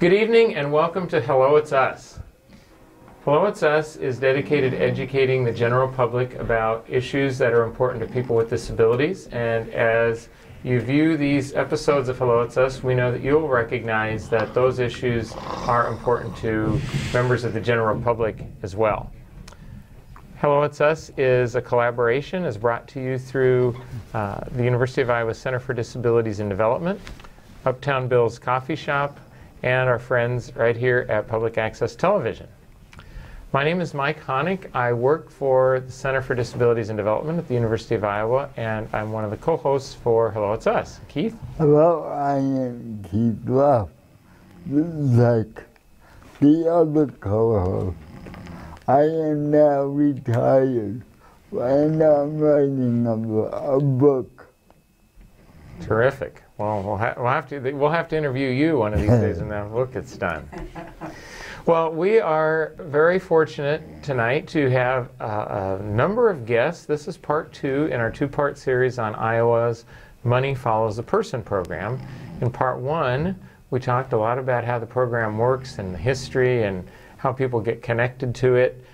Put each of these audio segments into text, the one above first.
Good evening and welcome to Hello, It's Us. Hello, It's Us is dedicated to educating the general public about issues that are important to people with disabilities. And as you view these episodes of Hello, It's Us, we know that you'll recognize that those issues are important to members of the general public as well. Hello, It's Us is a collaboration, is brought to you through the University of Iowa Center for Disabilities and Development, Uptown Bill's Coffee Shop, and our friends right here at Public Access Television. My name is Mike Hoenig. I work for the Center for Disabilities and Development at the University of Iowa, and I'm one of the co-hosts for Hello, It's Us. Keith? Hello, I am Keith Ruff. Like the other co-host. I am now retired, and I'm writing a book. Terrific. Well, we'll have to interview you one of these days when that book gets done. Well, we are very fortunate tonight to have a number of guests. This is part 2 in our 2-part series on Iowa's Money Follows the Person program. In part 1, we talked a lot about how the program works and the history and how people get connected to it.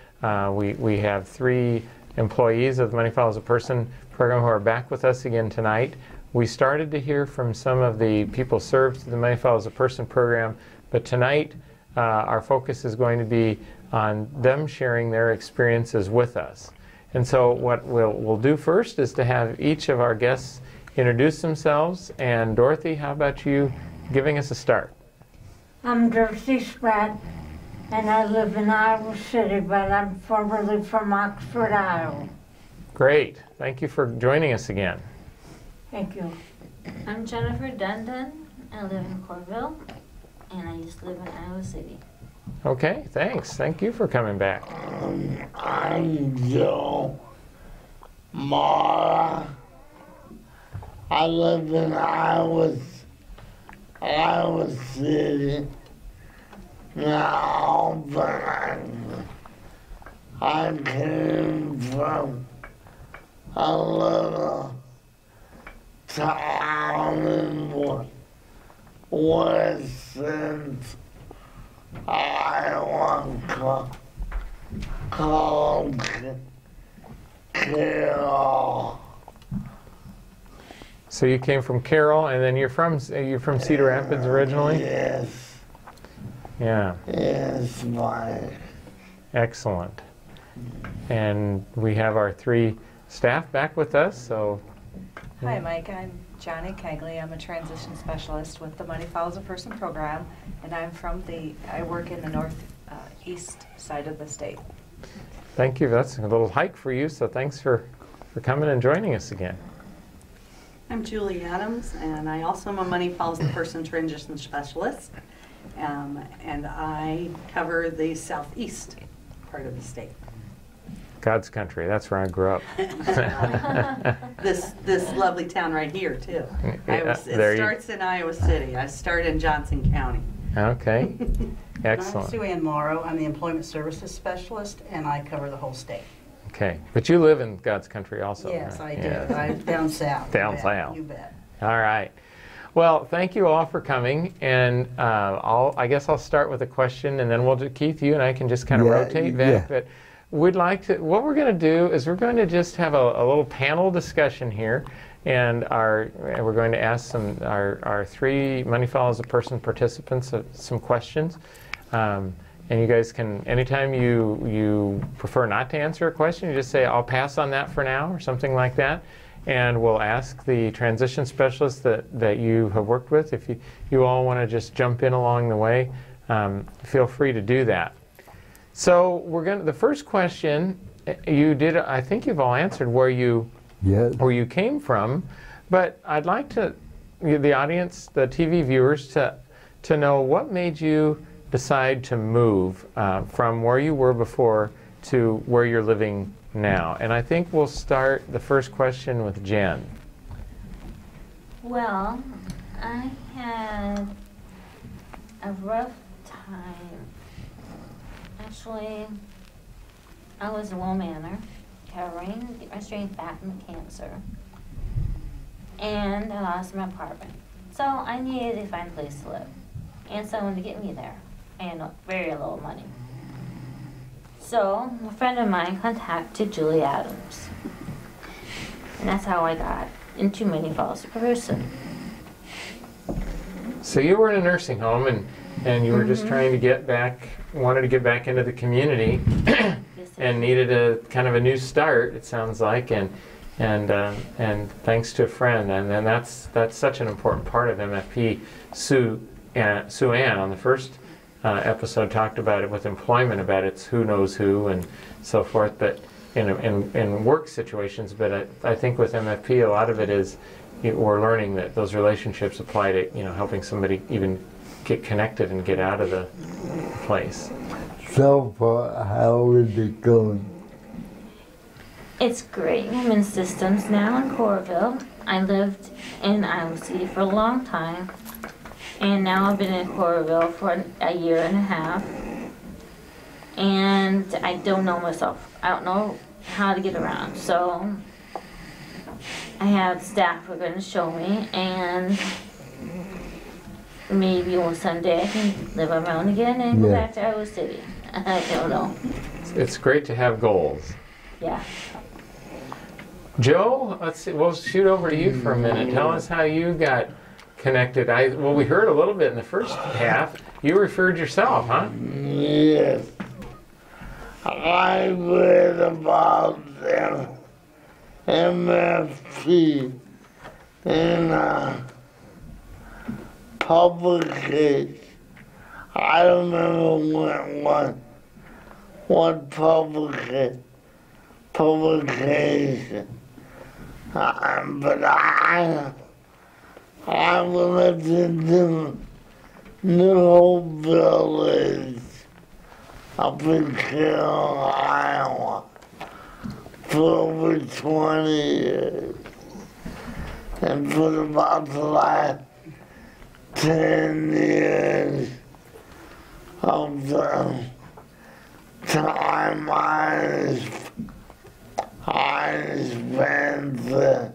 We have 3 employees of the Money Follows the Person program who are back with us again tonight. We started to hear from some of the people served through the Money Follows the Person program, but tonight our focus is going to be on them sharing their experiences with us. And so what we'll do first is to have each of our guests introduce themselves. And Dorothy, how about you giving us a start? I'm Dorothy Spratt, and I live in Iowa City, but I'm formerly from Oxford, Iowa. Great. Thank you for joining us again. Thank you. I'm Jennifer Dundon. I live in Corville, and I used to live in Iowa City. Okay, thanks. Thank you for coming back. I'm Joe Morrow. I live in Iowa City now, but I came from a little town in western Iowa called Carroll. So you came from Carroll, and then you're from Cedar Rapids originally? Yes. Yeah. Yes, Mike. Excellent. And we have our 3 staff back with us, so. Hi, Mike. I'm Jonnie Cagley. I'm a transition specialist with the Money Follows a Person program, and I work in the northeast side of the state. Thank you. That's a little hike for you, so thanks for coming and joining us again. I'm Julie Adams, and I also am a Money Follows the Person transition specialist, and I cover the southeast part of the state. God's country. That's where I grew up. This lovely town right here too. Yeah, It starts in Iowa City. I started in Johnson County. Okay. Excellent. I'm SueAnn Morrow. I'm the Employment Services Specialist, and I cover the whole state. Okay. But you live in God's country also. Yes, right? I do. Yes. I'm down south. Down south. You bet. All right. Well, thank you all for coming, and I guess I'll start with a question, and then we'll do, Keith, you and I can just kind of rotate back. But we'd like to, what we're going to do is we're going to just have a little panel discussion here, and we're going to ask our 3 Money Follows the Person participants some questions. And you guys can, anytime you prefer not to answer a question, you just say, I'll pass on that for now, or something like that. And we'll ask the transition specialists that you have worked with. If you all want to just jump in along the way, feel free to do that. So the first question, I think you've all answered where you came from, but I'd like the audience, the TV viewers, to know what made you decide to move from where you were before to where you're living now. And I think we'll start the first question with Jen. Well, I had a rough time. Actually, I was a womaner, recovering, get my strength back from cancer. And I lost my apartment. So I needed to find a place to live. and someone to get me there, and very little money. So a friend of mine contacted Julie Adams, and that's how I got into Money Falls per person. So you were in a nursing home, and you were just trying to get back, wanted to get back into the community, and needed a kind of a new start. It sounds like, and thanks to a friend, and then that's such an important part of MFP. SueAnn on the first episode talked about it with employment, about it's who knows who and so forth. But in work situations, but I think with MFP, a lot of it is we're learning that those relationships apply to helping somebody even get connected and get out of the place. So far, how is it going? It's great. I'm in systems now in Coralville. I lived in Iowa City for a long time, and now I've been in Coralville for a year and a half. And I don't know myself. I don't know how to get around. So I have staff who are going to show me, and maybe one Sunday I can live on my own again and go back to Iowa City. I don't know. It's great to have goals. Yeah. Joe, let's see. We'll shoot over to you for a minute. Tell us how you got connected. Well, we heard a little bit in the first half. You referred yourself, huh? Yes. I read about them, MFP, in publication. I don't remember what publication. But I lived in New Hope Village up in Cagley, Iowa for over 20 years. And for about the last 10 years of the time I spent there,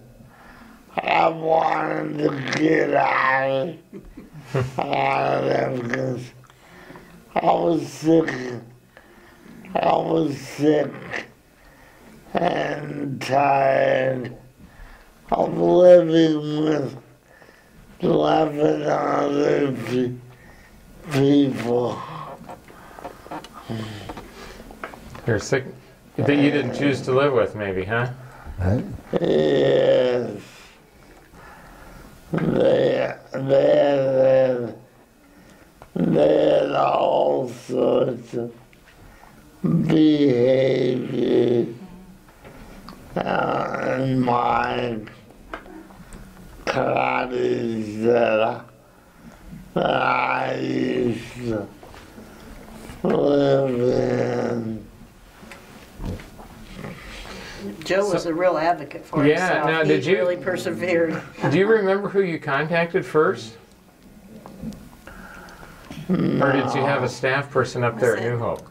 I wanted to get out of there because I was sick and tired of living with 11 other people. You're sick that you didn't choose to live with, maybe, huh? Yes. They had all sorts of behavior in my cottage that I used to live in. Joe was a real advocate for Yeah, himself. now, He did you- really persevered. Do you remember who you contacted first? Or did you have a staff person up there at New Hope?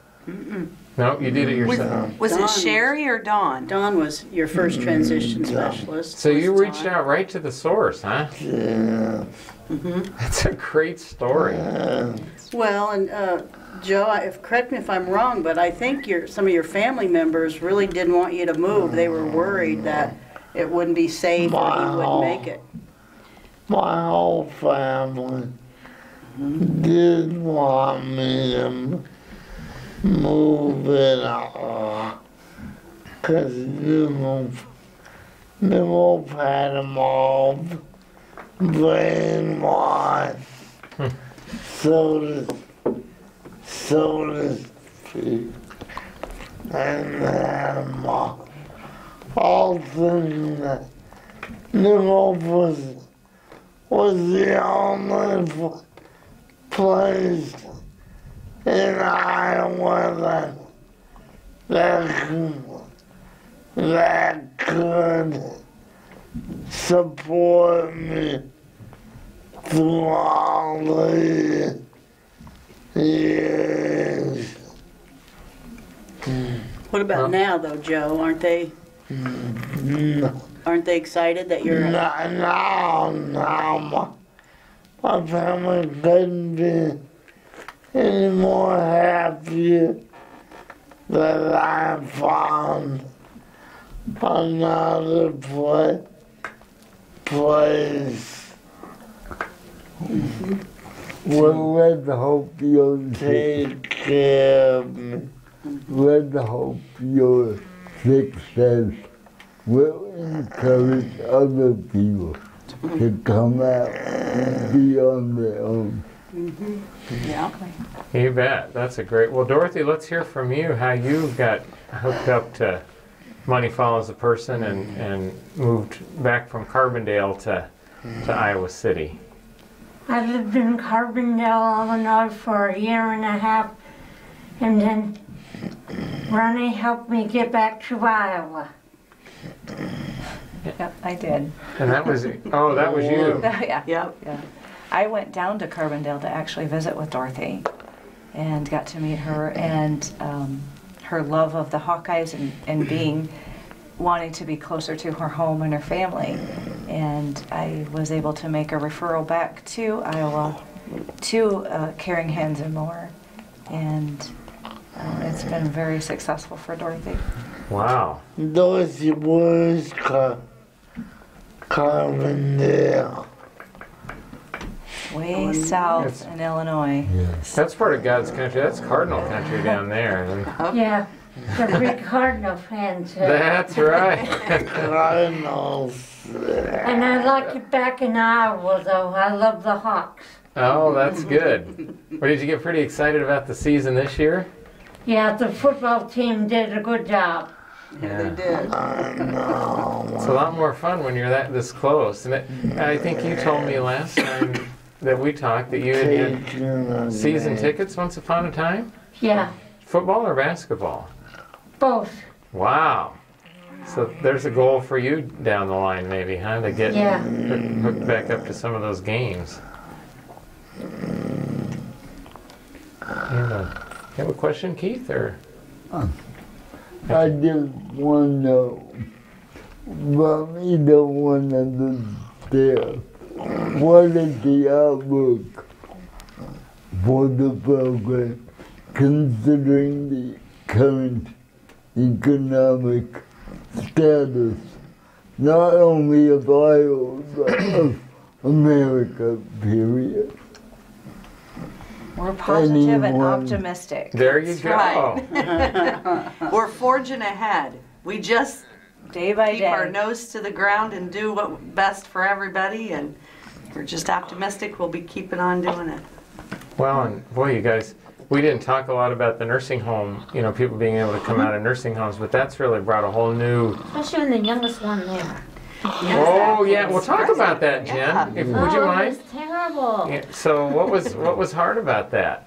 No, you did it yourself. Was Dawn it Sherry or Dawn? Dawn was your first transition specialist. So you was reached Dawn. out right to the source, huh? Yeah. That's a great story. Well, and Joe, correct me if I'm wrong, but I think some of your family members really didn't want you to move. They were worried that it wouldn't be safe or you wouldn't make it. My whole family did want me to move it because New Hope had them all brainwashed, so to speak, and all thinking that New Hope was the only place in Iowa that could support me through all the years. What about now, though, Joe? Aren't they excited that you're... Now my family couldn't be any more happier that I found another place. Well, let's hope you'll take care of me. Let's hope your success will encourage other people to come out and be on their own. Yeah. You bet. That's a great. Well, Dorothy, let's hear from you how you got hooked up to Money Follows the Person and moved back from Carbondale to Iowa City. I lived in Carbondale, Illinois for a year and a half, and then Ronnie helped me get back to Iowa. Yep, I did. And that was, oh, that was you. Yeah. Yep. Yeah. I went down to Carbondale to actually visit with Dorothy and got to meet her, and her love of the Hawkeyes and wanting to be closer to her home and her family. And I was able to make a referral back to Iowa to Caring Hands and More. And it's been very successful for Dorothy. Wow. Dorothy was Carbondale. Way south in Illinois. Yes. That's part of God's country. That's Cardinal country down there. Yeah, the big Cardinal fans. That's right. Cardinals. And I like it back in Iowa, though. I love the Hawks. Oh, that's good. Well, did you get pretty excited about the season this year? Yeah, the football team did a good job. Yeah, they did. It's a lot more fun when you're this close. And I think you told me last time that we talked that you had season tickets once upon a time? Yeah, Football or basketball? both. Wow. So there's a goal for you down the line maybe, huh? To get Yeah. hooked back up to some of those games. You have a question, Keith? Or I just want to know from either one of them there, what is the outlook for the program considering the current economic status, not only of Iowa, but of America, period? We're positive and Anyone. optimistic. there you That's go. right. We're forging ahead. We just Day by keep our day. nose to the ground and do what's best for everybody, and we're just optimistic we'll be keeping on doing it. Well, and boy, you guys, we didn't talk a lot about the nursing home, people being able to come out of nursing homes, but that's really brought a whole new... Especially when the youngest one there. Oh, yeah, we'll talk about that, Jen. Yeah. Would you mind? It's terrible. Yeah, so what was hard about that?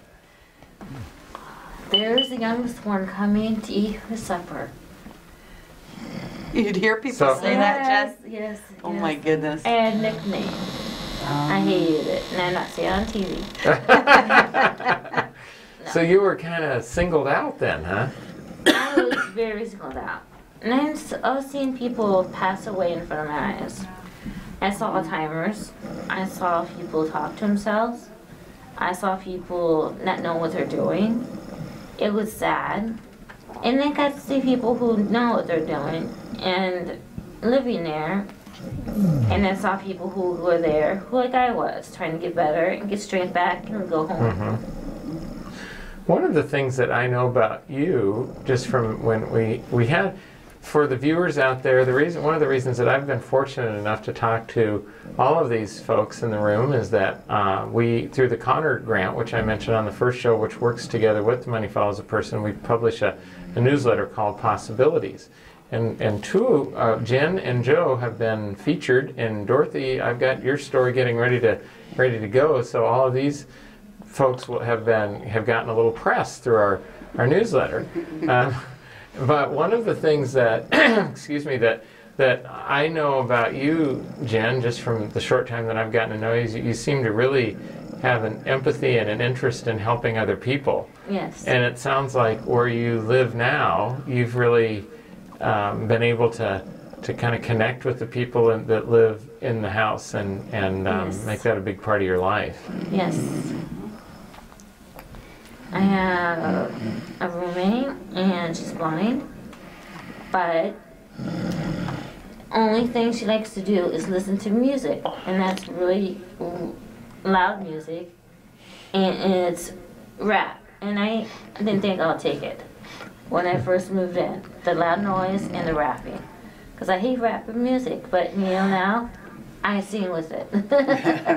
There's the youngest one coming to eat his supper. You'd hear people So- say that, Jen? Yes. Oh yes. my goodness. And nickname. I hated it, and I'm not saying on TV. So you were kind of singled out then, huh? I was very singled out. And I was seeing people pass away in front of my eyes. I saw Alzheimer's. I saw people talk to themselves. I saw people not know what they're doing. It was sad. And then got to see people who know what they're doing and living there. And I saw people who were there, who like I was, trying to get better and get straight back and go home. Mm-hmm. One of the things that I know about you, just from when we had, for the viewers out there, one of the reasons that I've been fortunate enough to talk to all of these folks in the room is that we, through the Connor grant, which I mentioned on the first show, which works together with Money Follows a Person, we publish a newsletter called Possibilities. And two, Jen and Joe have been featured, and Dorothy, I've got your story getting ready to go. So all of these folks have gotten a little press through our newsletter. But one of the things that, excuse me, that I know about you, Jen, just from the short time that I've gotten to know you, you seem to really have an empathy and an interest in helping other people. Yes. And it sounds like where you live now, you've really been able to kind of connect with the people that live in the house and Yes. make that a big part of your life. Yes. I have a roommate, and she's blind, but only thing she likes to do is listen to music, and that's really loud music, and it's rap, and I didn't think I'll take it when I first moved in, the loud noise and the rapping, because I hate rap music, but now I sing with it.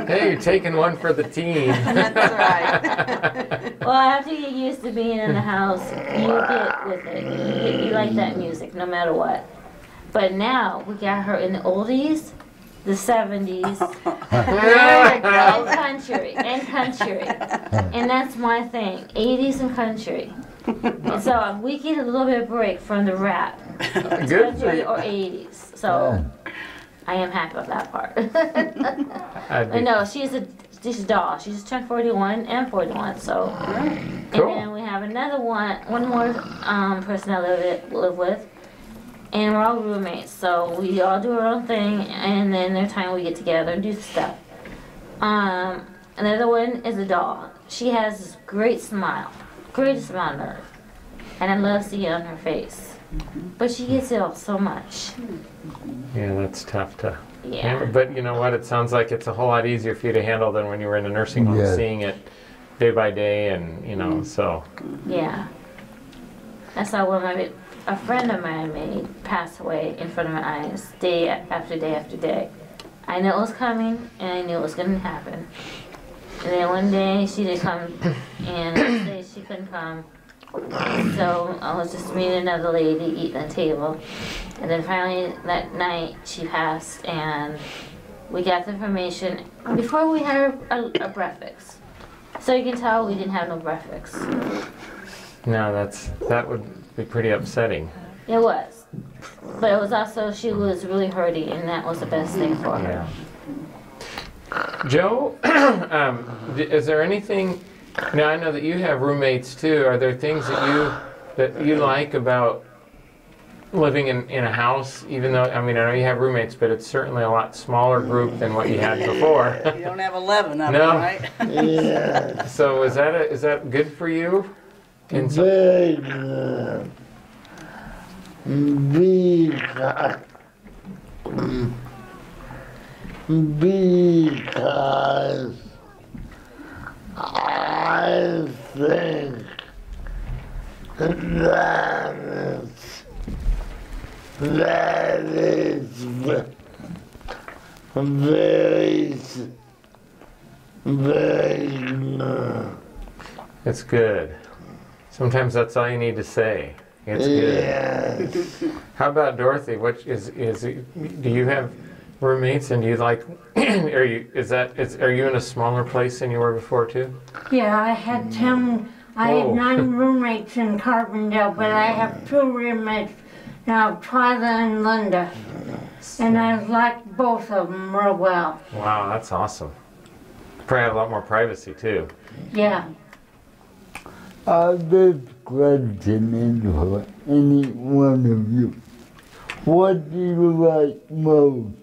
Hey, you're taking one for the team. That's right. Well, after you get used to being in the house, you get with it. You like that music no matter what. But now we got her in the oldies, the 70s, and country. And that's my thing, 80s and country. And so we get a little bit of break from the rap, Good. country or 80s. So I am happy with that part. But no, she's a doll. She's turned 41 and 41. So, Cool. and then we have another one more person I live with, and we're all roommates. So we all do our own thing, and then there's time we get together and do stuff. Another one is a doll. She has this greatest smile on earth, and I love seeing it on her face. But she gets ill so much. Yeah, that's tough to Yeah. handle. But you know what? It sounds like it's a whole lot easier for you to handle than when you were in a nursing home, Yeah. seeing it day by day, and so. Yeah. That's how a friend of mine passed away in front of my eyes, day after day after day. I knew it was coming, and I knew it was going to happen. And then one day she didn't come, and the next day she couldn't come. So I was just meeting another lady eating at the table. And then finally that night she passed, and we got the information before we had a breakfast. So you can tell we didn't have no breakfast. No, that would be pretty upsetting. It was. But it was also, she was really hurting, and that was the best thing for her. Yeah. Joe, is there anything? Now I know that you have roommates too. Are there things that you like about living in a house? Even though I know you have roommates, but it's certainly a lot smaller group than what you had before. You don't have 11 of No. them, right? Yeah. So is that good for you? Very good. Because I think that is very good. It's good. Sometimes that's all you need to say. It's good. Yes. How about Dorothy? What do you have roommates, and do you like? Are you in a smaller place than you were before too? Yeah, I had 10, I had Whoa. 9 roommates in Carbondale, but I have 2 roommates now, Twyla and Linda. And I like both of them real well. Wow, that's awesome. Probably have a lot more privacy too. Yeah. This question is for any one of you. What do you like most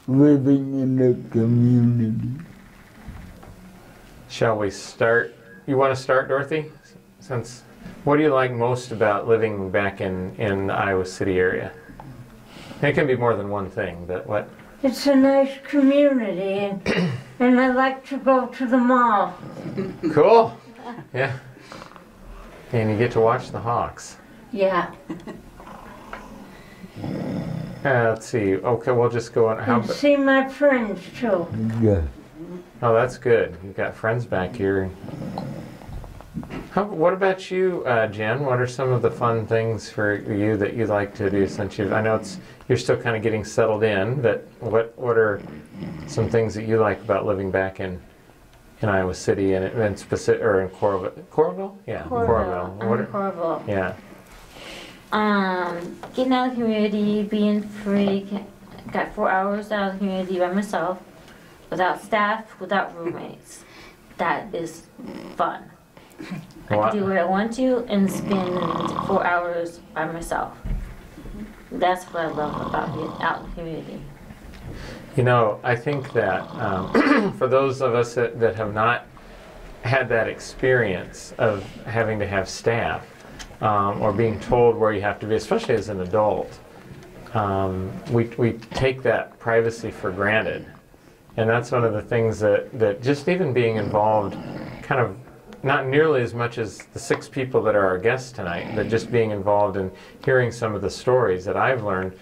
living in the community? Shall we start? You want to start, Dorothy? What do you like most about living back in the Iowa City area? It can be more than one thing, but what? It's a nice community, and I like to go to the mall. Cool. Yeah. And you get to watch the Hawks. Yeah. Let's see. Okay, we'll just go on. And see my friends too. Yeah. Oh, that's good. You've got friends back here. What about you, Jen? What are some of the fun things for you that you like to do since I know you're still kind of getting settled in, but what are some things that you like about living back in Iowa City and specific, or in Coralville? Yeah, Coralville. I'm in Coralville. Yeah. Getting out of the community, being free, got 4 hours out of the community by myself, without staff, without roommates. That is fun. I can do what I want to and spend 4 hours by myself. That's what I love about being out in the community. You know, I think that for those of us that have not had that experience of having to have staff or being told where you have to be, especially as an adult, we take that privacy for granted. And that's one of the things that just even being involved, kind of not nearly as much as the 6 people that are our guests tonight, but just being involved in hearing some of the stories that I've learned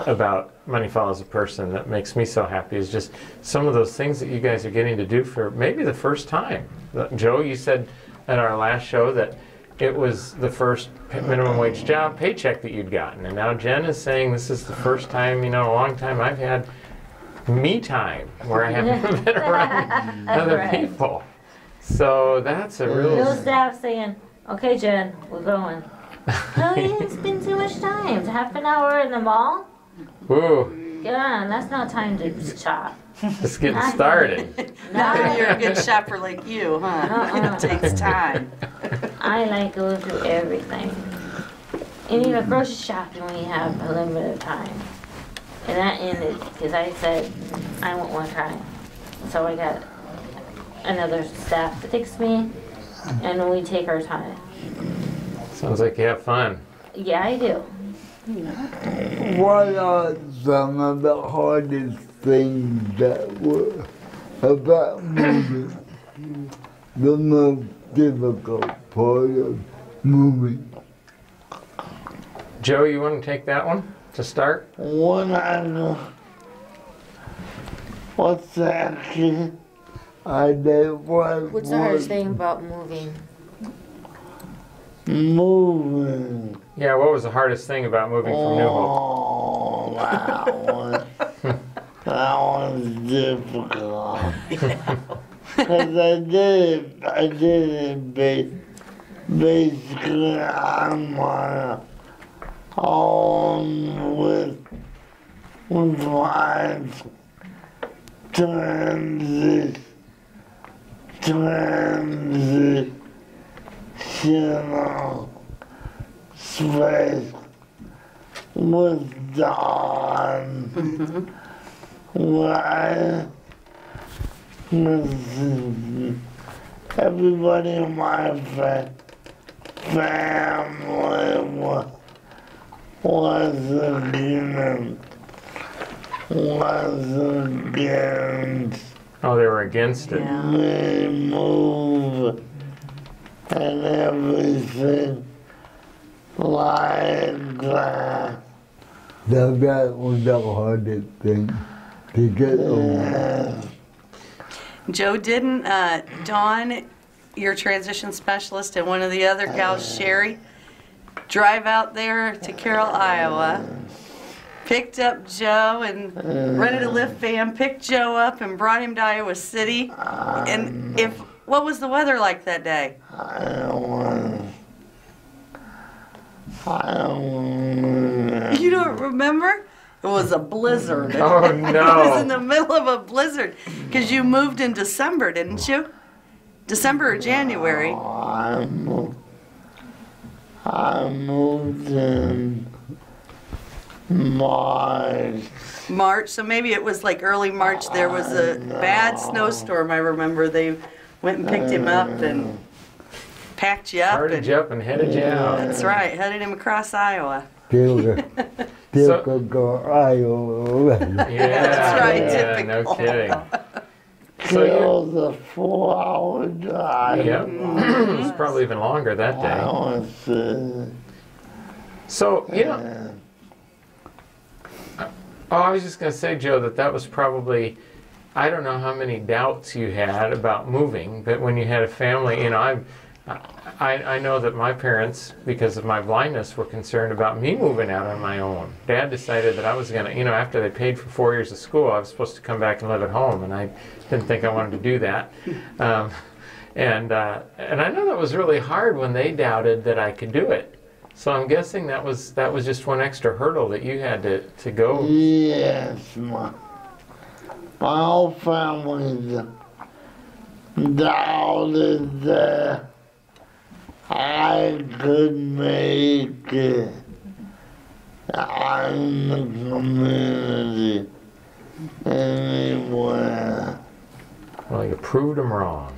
about Money Follows a Person that makes me so happy is just some of those things that you guys are getting to do for maybe the first time. Joe, you said at our last show that it was the first minimum wage job paycheck that you'd gotten. And now Jen is saying this is the first time, in a long time I've had me time where I haven't been around other people. So that's a real... No staff saying, okay, Jen, we're going. Oh, it's been too much time. It's half an hour in the mall? Ooh. Get on, that's not time to shop. Just getting started. Now you're a good shopper like you, huh? It takes time. I like going through everything. And even grocery shopping when you have a limited time. And that ended because I said I want more time. So I got another staff that takes me, and we take our time. Sounds like you have fun. Yeah, I do. What are some of the hardest things that were about moving? The most difficult part of moving? Joe, you want to take that one to start? What's that? I did what? What's the hardest thing about moving? Moving. Yeah, what was the hardest thing about moving from New Hope? Oh, that was difficult. Because I did it basically on my own with my transitional space was done. Why? Everybody in my family was against. Oh, they were against it. Me move and everything like that. That was the hardest thing to get over. Joe, didn't Dawn, your transition specialist, and one of the other gals, Sherry, drive out there to Carroll, Iowa, picked up Joe and rented a lift van, picked Joe up and brought him to Iowa City? And what was the weather like that day? You don't remember? It was a blizzard. Oh, no. It was in the middle of a blizzard. Because you moved in December, didn't you? December or January? I moved in March. March, so maybe it was like early March. There was a bad snowstorm, I remember. They went and picked him up and packed you up. Parted you up and headed you out. That's right, headed him across Iowa. Still could go Iowa. Yeah, That's right, yeah, typical. no kidding. Still the 4-hour drive. Yep. It was probably even longer that day. So, I was just going to say, Joe, that was probably, I don't know how many doubts you had about moving, but when you had a family, I know that my parents, because of my blindness, were concerned about me moving out on my own. Dad decided that I was going to, after they paid for 4 years of school, I was supposed to come back and live at home, and I didn't think I wanted to do that. And I know that was really hard when they doubted that I could do it. So I'm guessing that was just one extra hurdle that you had to go. Yes, my whole family doubted that I could make it in the community. anywhere. Well, you proved them wrong.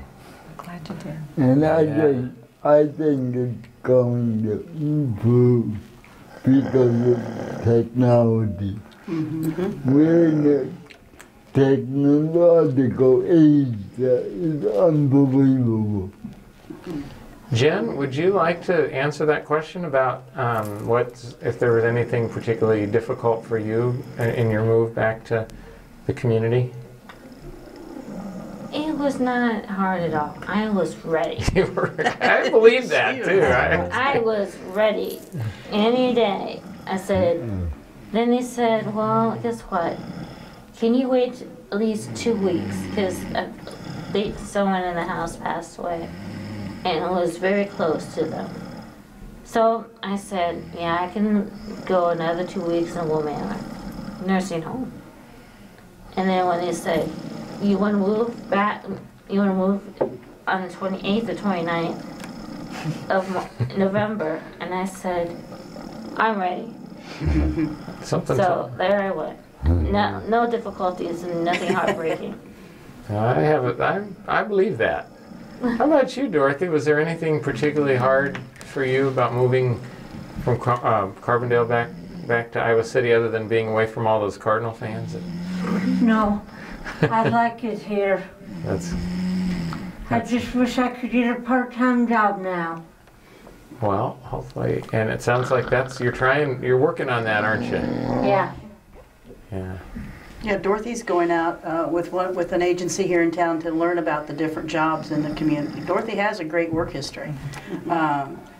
Glad you did. And Yeah. I think it's going to improve because of technology. We're in a technological age that is unbelievable. Jen, would you like to answer that question about if there was anything particularly difficult for you in your move back to the community? It was not hard at all. I was ready. I believe that too. I was ready any day. I said, then they said, well, guess what? Can you wait at least 2 weeks? Because someone in the house passed away, and it was very close to them. So I said, yeah, I can go another 2 weeks in Wilmington nursing home. And then when they said, you want to move back, you want to move on the 28th or 29th of November, and I said, I'm ready. So there I went. No difficulties and nothing heartbreaking. I believe that. How about you, Dorothy? Was there anything particularly hard for you about moving from Carbondale back to Iowa City, other than being away from all those Cardinal fans? No, I like it here. I just wish I could get a part-time job now. Well, hopefully, and it sounds like you're working on that, aren't you? Yeah. Yeah. Yeah, Dorothy's going out with an agency here in town to learn about the different jobs in the community. Dorothy has a great work history.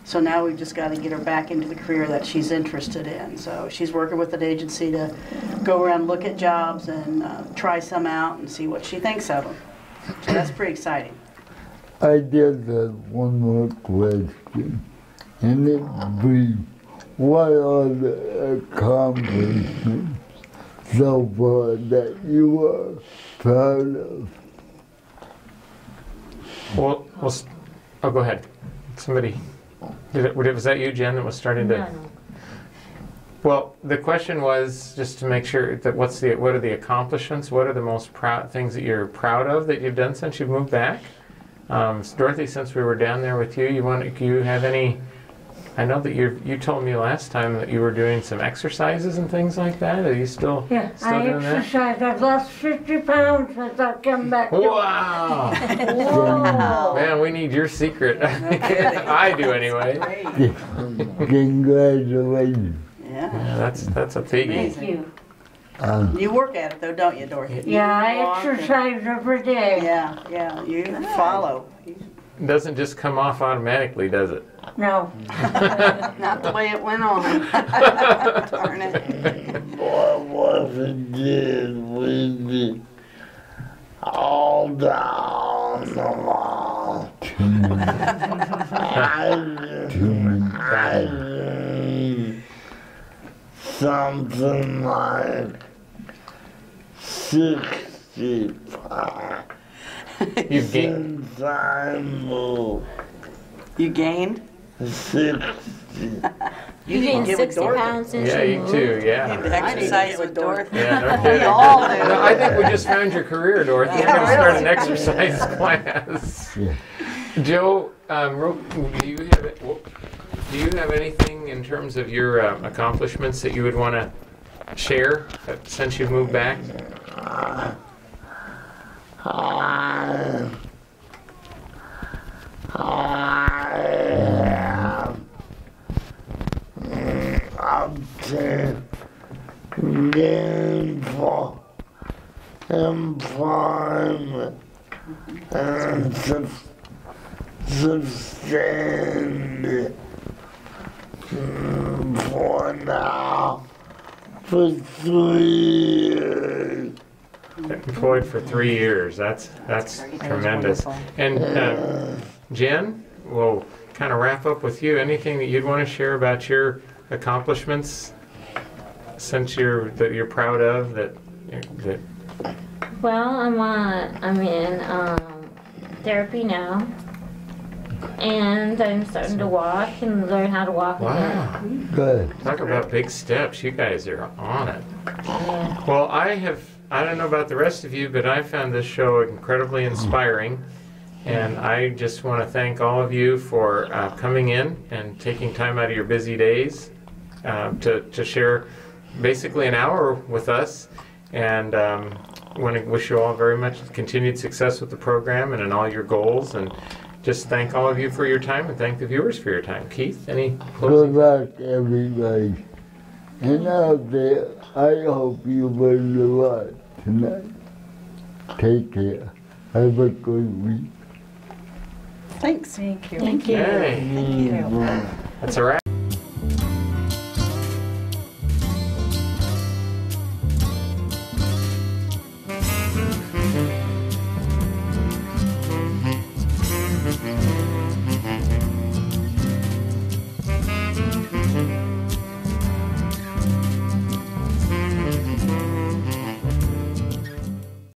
So now we've just got to get her back into the career that she's interested in. So she's working with an agency to go around, look at jobs, and try some out and see what she thinks of them. So that's pretty exciting. I just have one more question, and it's brief. What are the accomplishments so far that you are proud of? Well, go ahead. Somebody, was that you, Jen, that was starting to? No. Well, the question was just to make sure that what are the accomplishments? What are the most things that you're proud of that you've done since you've moved back? Dorothy, since we were down there with you, do you have any? I know that you told me last time that you were doing some exercises and things like that. Are you still Yeah, I doing that? exercise. I've lost 50 pounds since I've come back. Wow! Whoa. Man, we need your secret. I do anyway. Congratulations. Yeah. That's a piggy. Thank you. You work at it though, don't you, Dorothy? Yeah, I exercise every day. Yeah, you follow. It doesn't just come off automatically, does it? No. Not the way it went on. Darn it. What was it did with it all down the wall? I need something like 65. You've gained. Since I moved, You gained? 60. You gained get with 60 Dorothy. pounds since Yeah, you you moved? too. You Yeah. need to exercise with Dorothy. Yeah, no We kidding. all do. No, I think we just found your career, Dorothy. You're Yeah, going to start an really. exercise class. Yeah. Joe, do you have anything in terms of your accomplishments that you would want to share since you've moved back? Gainful employment and sustained it for now for 3 years. Employed for 3 years. That's tremendous. wonderful. And Jen, we'll kind of wrap up with you. Anything that you'd want to share about your accomplishments since that you're proud of that. Well, I'm in therapy now, and I'm starting to walk and learn how to walk again. Wow. Good. Talk about big steps. You guys are on it. Yeah. Well, I have I don't know about the rest of you, but I found this show incredibly inspiring. And I just want to thank all of you for coming in and taking time out of your busy days to share basically an hour with us. And want to wish you all very much continued success with the program and in all your goals. And just thank all of you for your time and thank the viewers for your time. Keith, any closing? Good luck, everybody. And out there, I hope you learned a lot tonight. Take care. Have a good week. Thanks. Thank you. Thank you. Hey, Thank you. that's a wrap.